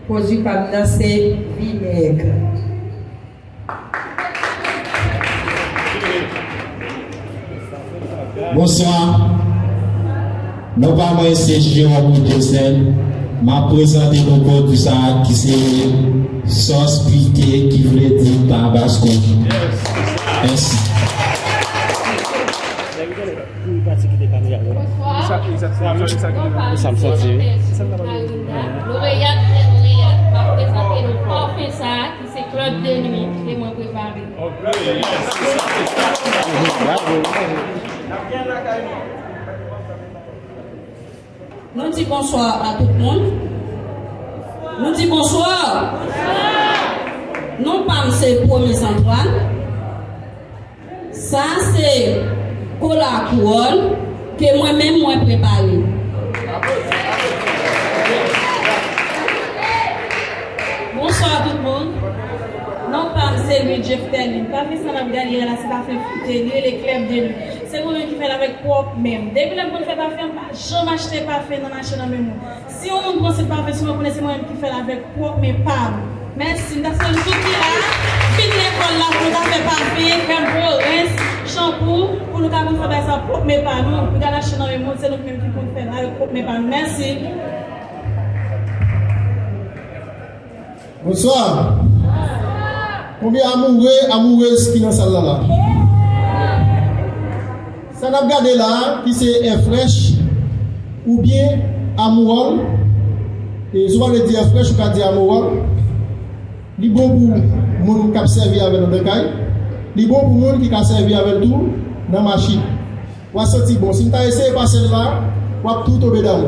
produit par Nassé Vinaigre. Bonsoir. Nous parlons de Jérôme Middleton. M'a présenté mon produit ça qui c'est sauce piquée qui veut dire tabasco. Merci. Lauréate, m'a présenté le parfum ça qui c'est club de nuit qui est moins préparé. Nous disons bonsoir à tout le monde. Nous disons bonsoir. Nous parlons de premier Antoine. Ça c'est cola cool que moi-même moi préparé. Bonsoir à tout le monde. Non pas c'est lui Jeff Telly. Pas fait ça dans gagner là, c'est pas fait foutre lui les clubs de lui. C'est moi qui fait avec propre même. Depuis la bonne fait pas faire, jamais acheter pas fait dans acheter dans même. Si on pense pas fait, si on connaît moi qui fait avec propre mais pas. Merci, merci tout qui là. Fin l'école là pour nous faire pas fait, même pour rince, shampoo pour nous capable faire ça propre mais pas nous. Pour aller acheter dans même c'est nous même qui compte faire avec propre mais pas. Merci. Bonsoir. Combien amoureux qui dans salle là? Ça n'a regardé là, qui c'est air fraîche ou bien amoureux. Et souvent le dire fraîche ou pas dire amoureux. Il est bon pour les gens qui servi avec notre caille. Il est bon pour les gens qui ont servi avec tout dans la machine. Ou à sentir bon. Si tu as essayé de passer là, tu vas tout tomber dans.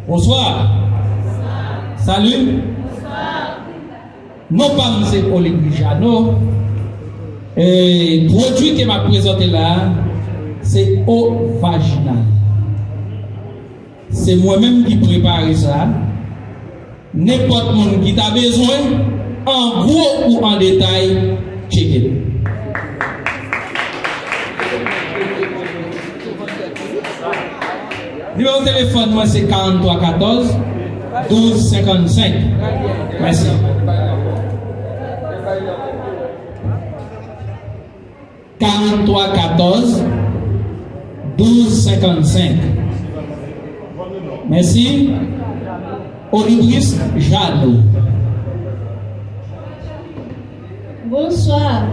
Bonsoir. Salut. Non pas M. Oliviano. Et le produit que m'a présenté là, c'est eau vaginale. C'est moi-même qui prépare ça. N'importe monde qui a besoin, en gros ou en détail, check it. Numéro de téléphone, moi c'est 43 14 12 55. Merci. 43 14 12 55. Merci. Olibrice Jadot. Bonsoir.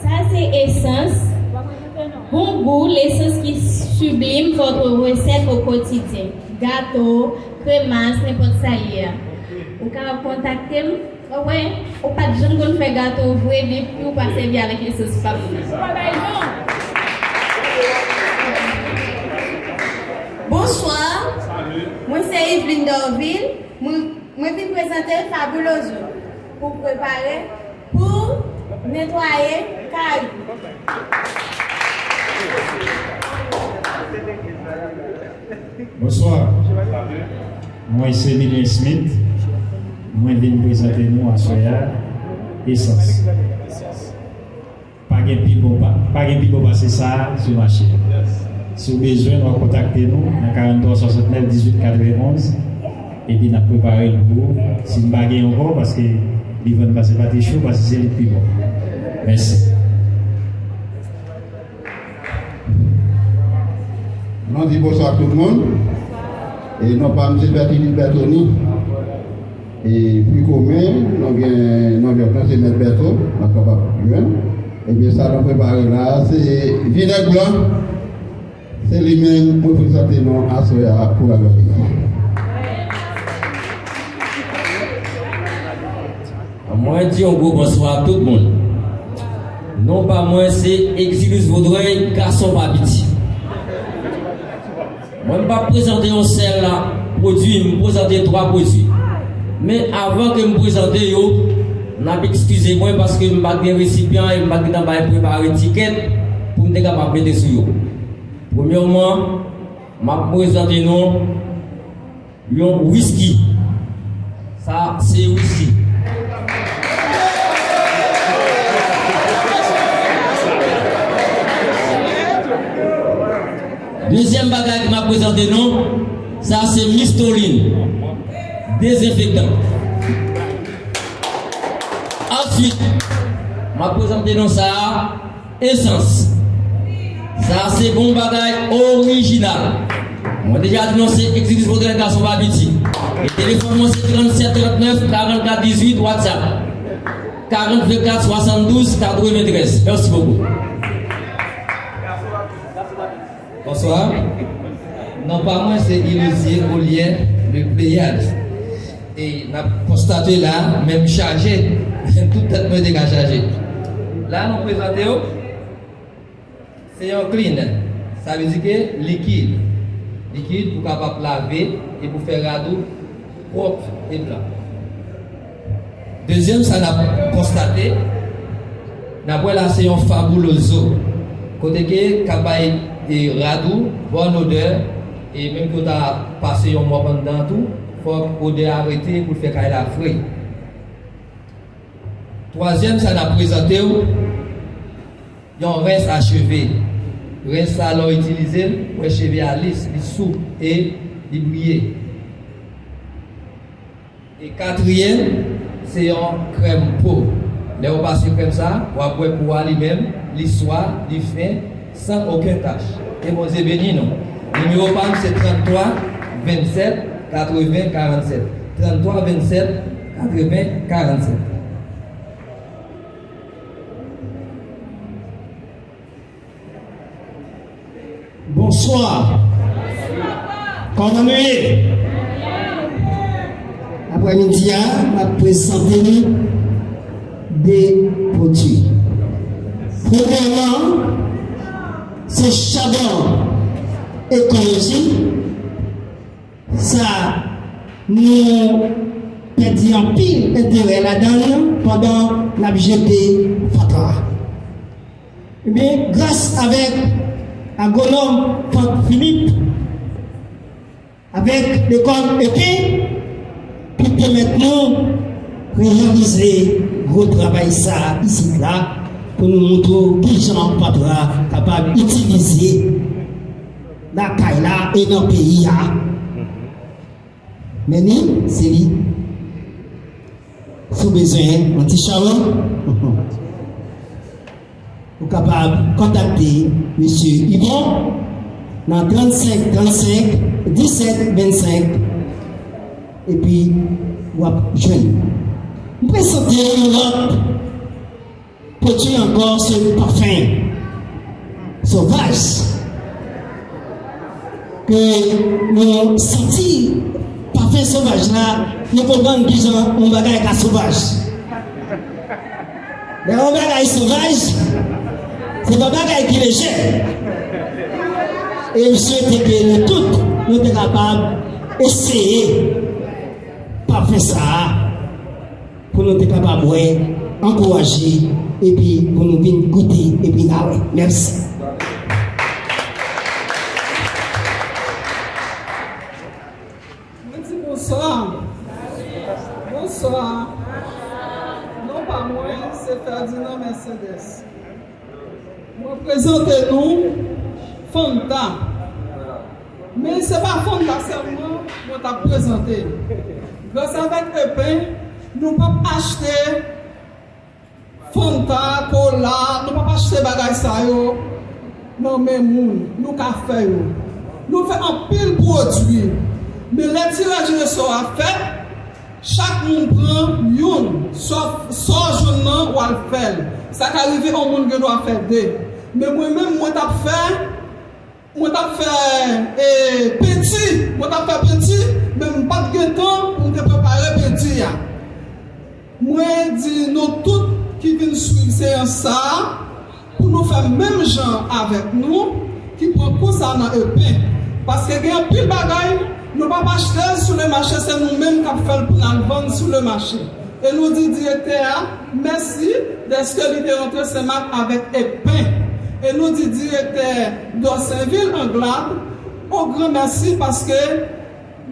Ça c'est essence. Bon goût, l'essence qui sublime votre recette au quotidien. Gâteau, crémasse, n'importe ça y est. Vous pouvez contacter moi. Ouais, ou pas de gens qui font gâteau, vous pouvez puis ou passer bien avec l'essence pas. Bonsoir. Moi c'est Evelyne Dorville. Moi viens présenter Fabuloso pour préparer, pour nettoyer caillou. Bonsoir. Moi, c'est Emilien Smith. Moi, je viens présenter nous à Soya Essence. Pas de pipo, c'est ça sur le marché. Si vous avez besoin, vous contactez nous dans 43 69 18 91 et puis nous avons préparé le bout. Si vous n'avez pas encore, parce que les ventes ne passent pas chaud, parce que c'est le plus bon. Merci. On dit bonsoir à tout le monde. Et non pas M. Bertoni. Et puis commun, nous avons M. Berto, et bien ça, nous préparé là, c'est vinaigre blanc. C'est lui-même pour présenter nous à Soya pour la vérité. Moi, je dis un gros bonsoir à tout le monde. Non pas moi, c'est Exilus Vaudreuil, garçon Babiti. Moi, je ne vais pas présenter un seul là, produit, je vais présenter 3 produits. Mais avant que je me présente, excusez-moi parce que je n'ai pas de récipient et je n'ai pas préparé une étiquette pour me capable de mettre sur vous. Premièrement, je vais présenter un whisky. Ça, c'est whisky. Deuxième bagage qui m'a présenté, ça c'est Mistoline, désinfectant. Ensuite, m'a présenté ça, essence. Ça c'est bon bagage original. Moi déjà annoncé Exilus Vaudreuil garçon Babiti. Le téléphone moi c'est 37 39 44 18 WhatsApp. 40 24 72 93. Merci beaucoup. Bonsoir. Non pas moi, c'est Ilusier Olier, le payage. Et on a constaté là, même chargé, toute tête me dégage chargé. Là, nous présentons, c'est un clean. Ça veut dire que liquide. Liquide pour capable laver et pour faire radeau propre et blanc. Deuxième, ça n'a constaté, d'après là, c'est un fabuloso. Côté que, cabaye et radou, bonne odeur, et même quand tu as passé un mois pendant tout, il faut l'odeur arrêter pour faire la frais. Troisième, ça n'a présenté un rince achevé. Rince ça l'a utilisé pour achever à lisse, les soupe et les briller. Et quatrième, c'est un crème peau. Là, on passe comme ça, on va pour lui-même, l'histoire, les fins, sans aucune tâche. Et mon Dieu béni, non. Numéro PAM, c'est 33 27 80 47. 33 27 80 47. Bonsoir. Comment est après-midi, je vais présenter des produits. Premièrement, c'est charbon écologique. Ça nous perdit en pile intérêt là-dedans pendant la jeté Fatra. Eh bien, grâce avec agronome Philippe, avec l'école EP, qui permet nous réaliser gros travail ça ici là pour nous montrer qui gens Fatra capable d'utiliser la caille là et dans le pays là. Mais ni, c'est lui. Sous besoin, un petit charbon, vous êtes capable de contacter M. Yvon dans 35 35 17 25 et puis vous joindre. Vous présentez l'autre produit encore ce parfum sauvage que nous sentons. Parfum sauvage là, nous comprenons qu'ils ont un bagage sauvage. Mais un bagage sauvage, c'est pas un bagage qui est léger. Et je souhaite que nous tous, nous sommes capables d'essayer parfum ça pour nous être capables d'encourager et puis pour nous venir goûter et puis là, merci. Bonsoir. Bonsoir. Non pas moi, c'est Ferdinand Mercedes. Moi, présentez-nous Fanta. Mais ce n'est pas Fanta seulement qu'on t'a présenté. Grâce avec EP, nous ne pouvons pas acheter Fanta, Cola, nous ne pouvons pas acheter bagay sa yo. Non, mais nous café yo. Nous faisons un pile produit. Mais les tirages de sera fait, chaque monde prend une, soit jeune ou à le faire. Ça qui arrive au monde que doit faire deux. Mais moi-même, moi t'ai fait petit, même pas de temps pour te préparer petit. Moi, dis nous tous qui viennent suivre c'est ça, pour nous faire même gens avec nous, qui prend pour ça dans EP. Parce que il y a plus de bagailles. Nous ne pouvons pas acheter sur le marché, c'est nous-mêmes qui faisons pour nous vendre sur le marché. Et nous dit directeur, merci d'être que l'idée rentrée ce matin avec épin. Et nous dit directeur d'Orsainville en Glade, au grand merci parce que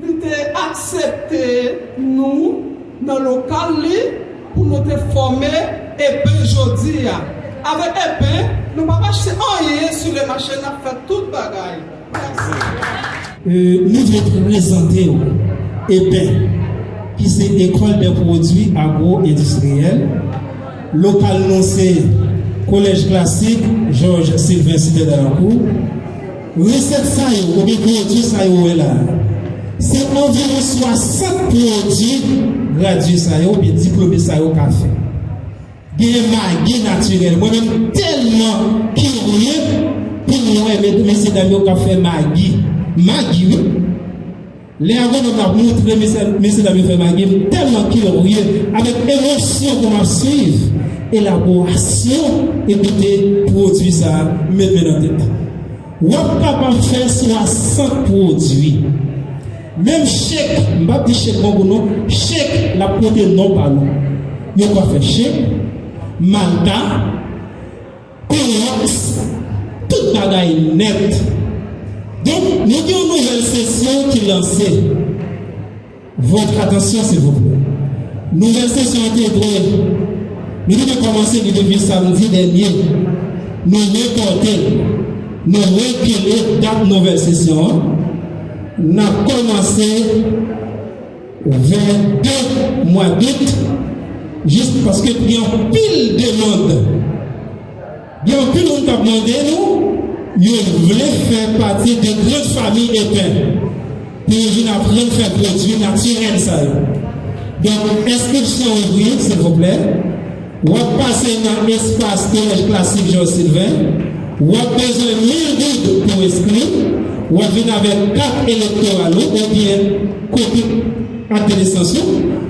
il a accepté nous dans le local pour nous former épin aujourd'hui. Avec épin, nous ne pouvons pas acheter rien sur le marché, nous avons fait toute bagaille. Merci. Nous devons présenter EPIN, qui c'est l'école des produits agro-industriels. Local non c'est Collège classique Georges Sylvain Cité d'Alancourt. Recette ça ou bien produit ça est là. C'est environ 60 produits gratuits ça ou bien diplômés ça au café. Maggi naturel. Moi-même tellement curieux pour nous messieurs dames au café Maggi. Maggi, les agronome ont montré messieurs dames fait Maggi tellement curieux avec émotion pour m'a suivre. Élaboration, écoutez, produit ça, mettez dans tête. Ou capable de faire 60 produits. Même chèque, je ne vais pas dire chèque pour nous, chèque, la portée non par nous. Vous pouvez faire chèque, Malta, Pérox, tout bagaille net. Donc, nous avons une nouvelle session qui est lancée. Votre attention, s'il vous plaît. Nouvelle session a été douée. Nous devons commencer depuis samedi dernier. Nous reporter, nous reculer date nouvelle session. Nous avons commencé vers 2 mois d'août, juste parce que il y a une pile de demande. Il y a une pile de monde qui a demandé nous, ils voulaient faire partie de grandes familles épais. Pour venir apprendre à faire produits naturels. Donc, inscription ouvrière, s'il vous plaît. Vous passez dans l'espace collège classique Jean Sylvain. Vous avez besoin de 1000 gouttes pour inscrire. Vous venez avec 4 électoraux ou bien copie attestation.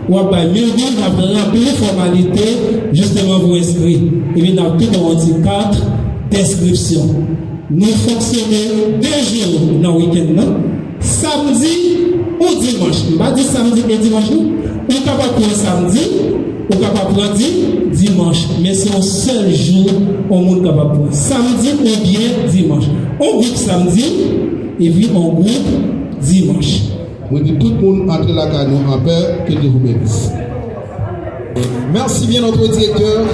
Vous avez 1000 gouttes, vous avez rempli les formalités justement pour inscrire. Et bien, nous avons tout 4 descriptions. Nous fonctionnons 2 jours dans le week-end. Samedi ou dimanche. Je ne vais pas dire samedi et dimanche. Ou capable pour samedi, ou capable pour dimanche. Mais c'est un seul jour où on est capable pour samedi ou bien dimanche. On groupe samedi et puis on groupe dimanche. Vous dites tout le monde entre la canon en paix, que Dieu vous bénisse. Merci bien notre directeur.